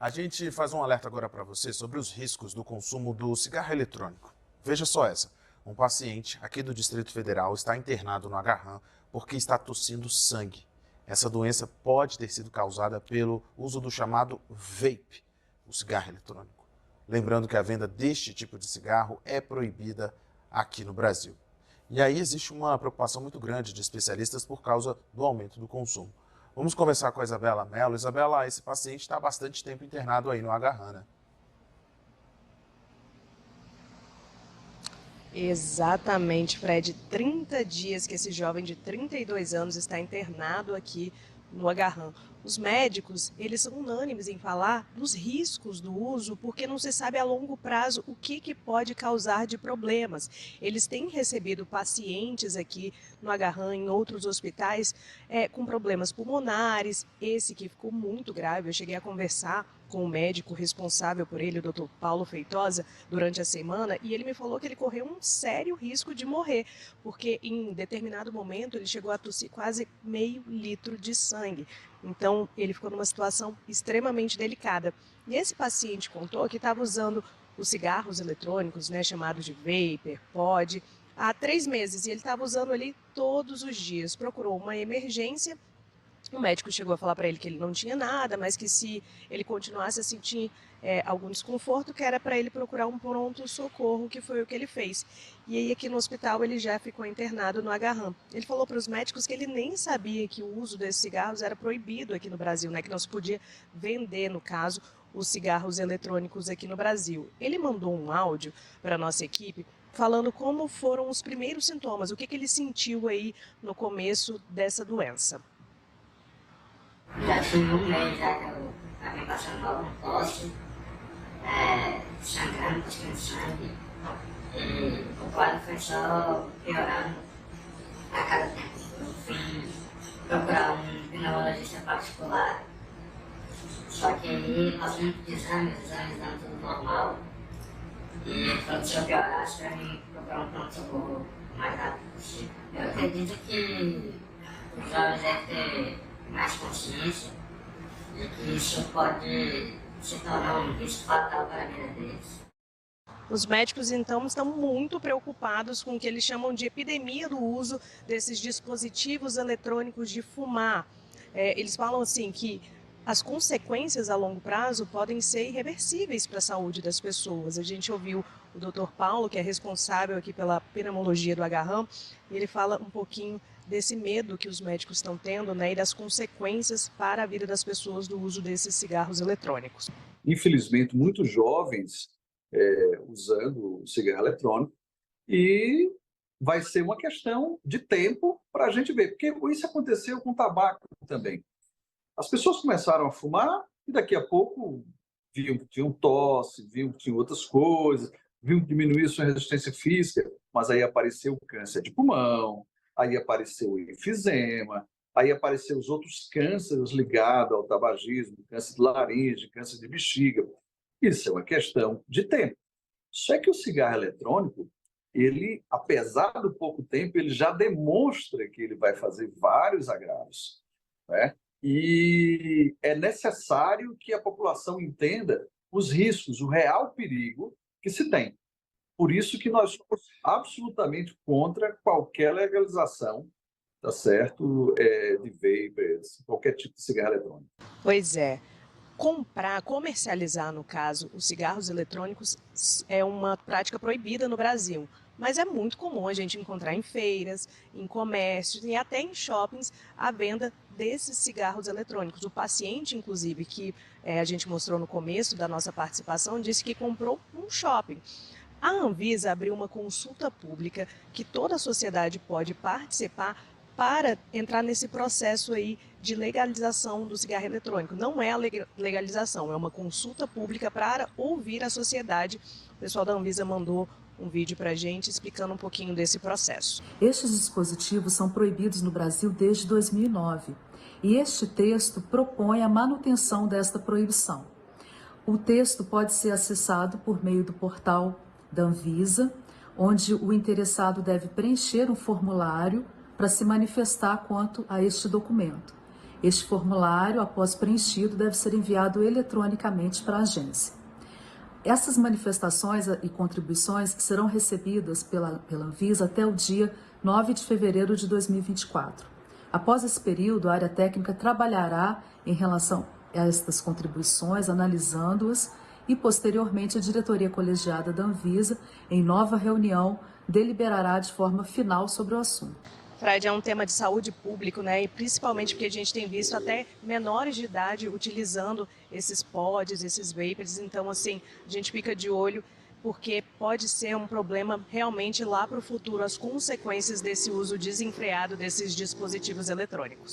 A gente faz um alerta agora para você sobre os riscos do consumo do cigarro eletrônico. Veja só essa. Um paciente aqui do Distrito Federal está internado no Agarram porque está tossindo sangue. Essa doença pode ter sido causada pelo uso do chamado vape, o cigarro eletrônico. Lembrando que a venda deste tipo de cigarro é proibida aqui no Brasil. E aí existe uma preocupação muito grande de especialistas por causa do aumento do consumo. Vamos conversar com a Isabela Mello. Isabela, esse paciente está há bastante tempo internado aí no Agarram, né? Exatamente, Fred. 30 dias que esse jovem de 32 anos está internado aqui no Agarram. Os médicos, eles são unânimes em falar dos riscos do uso, porque não se sabe a longo prazo o que pode causar de problemas. Eles têm recebido pacientes aqui no Agarram, em outros hospitais, com problemas pulmonares. Esse que ficou muito grave, eu cheguei a conversar com o médico responsável por ele, o Dr. Paulo Feitosa, durante a semana, e ele me falou que ele correu um sério risco de morrer, porque em determinado momento ele chegou a tossir quase meio litro de sangue. Então, ele ficou numa situação extremamente delicada. E esse paciente contou que estava usando os cigarros eletrônicos, né, chamados de vapor, pod, há 3 meses, e ele estava usando ali todos os dias. Procurou uma emergência. O médico chegou a falar para ele que ele não tinha nada, mas que se ele continuasse a sentir algum desconforto, que era para ele procurar um pronto-socorro, que foi o que ele fez. E aí aqui no hospital ele já ficou internado no Agarram. Ele falou para os médicos que ele nem sabia que o uso desses cigarros era proibido aqui no Brasil, né? Que não se podia vender, no caso, os cigarros eletrônicos aqui no Brasil. Ele mandou um áudio para a nossa equipe falando como foram os primeiros sintomas, o que ele sentiu aí no começo dessa doença. Já tinha um mês já que eu estava passando mal com tosse, sangrando, cuspindo sangue. E o quadro foi só piorando a cada tempo. Eu fui procurar um pneumologista particular. Só que aí passou muitos exames dando tudo normal. E ele falou que se eu piorasse para mim procurar um pronto-socorro o mais rápido possível. Eu acredito que os jovens devem ter mais consciência e que isso pode se tornar um risco fatal para a vida deles. Os médicos, então, estão muito preocupados com o que eles chamam de epidemia do uso desses dispositivos eletrônicos de fumar. Eles falam assim que as consequências a longo prazo podem ser irreversíveis para a saúde das pessoas. A gente ouviu o Dr. Paulo, que é responsável aqui pela pneumologia do Agarram, e ele fala um pouquinho desse medo que os médicos estão tendo, né, e das consequências para a vida das pessoas do uso desses cigarros eletrônicos. Infelizmente, muitos jovens usando o cigarro eletrônico, e vai ser uma questão de tempo para a gente ver, porque isso aconteceu com o tabaco também. As pessoas começaram a fumar e daqui a pouco viam que tinham tosse, viam que tinham outras coisas, viam diminuir sua resistência física, mas aí apareceu o câncer de pulmão, aí apareceu o enfisema, aí apareceu os outros cânceres ligados ao tabagismo, câncer de laringe, câncer de bexiga. Isso é uma questão de tempo. Só que o cigarro eletrônico, ele, apesar do pouco tempo, ele já demonstra que ele vai fazer vários agravos, né? E é necessário que a população entenda os riscos, o real perigo que se tem. Por isso que nós somos absolutamente contra qualquer legalização, tá certo, de vapers, qualquer tipo de cigarro eletrônico. Pois é. Comprar, comercializar, no caso, os cigarros eletrônicos é uma prática proibida no Brasil. Mas é muito comum a gente encontrar em feiras, em comércios e até em shoppings a venda desses cigarros eletrônicos. O paciente, inclusive, que a gente mostrou no começo da nossa participação, disse que comprou num shopping. A Anvisa abriu uma consulta pública que toda a sociedade pode participar para entrar nesse processo aí de legalização do cigarro eletrônico. Não é a legalização, é uma consulta pública para ouvir a sociedade. O pessoal da Anvisa mandou um vídeo para a gente explicando um pouquinho desse processo. Estes dispositivos são proibidos no Brasil desde 2009 e este texto propõe a manutenção desta proibição. O texto pode ser acessado por meio do portal da Anvisa, onde o interessado deve preencher um formulário para se manifestar quanto a este documento. Este formulário, após preenchido, deve ser enviado eletronicamente para a agência. Essas manifestações e contribuições serão recebidas pela Anvisa até o dia 9 de fevereiro de 2024. Após esse período, a área técnica trabalhará em relação a estas contribuições, analisando-as, e posteriormente a diretoria colegiada da Anvisa, em nova reunião, deliberará de forma final sobre o assunto. Fred, é um tema de saúde pública, né? E principalmente porque a gente tem visto até menores de idade utilizando esses pods, esses vapers. Então, assim, a gente fica de olho porque pode ser um problema realmente lá para o futuro, as consequências desse uso desenfreado desses dispositivos eletrônicos.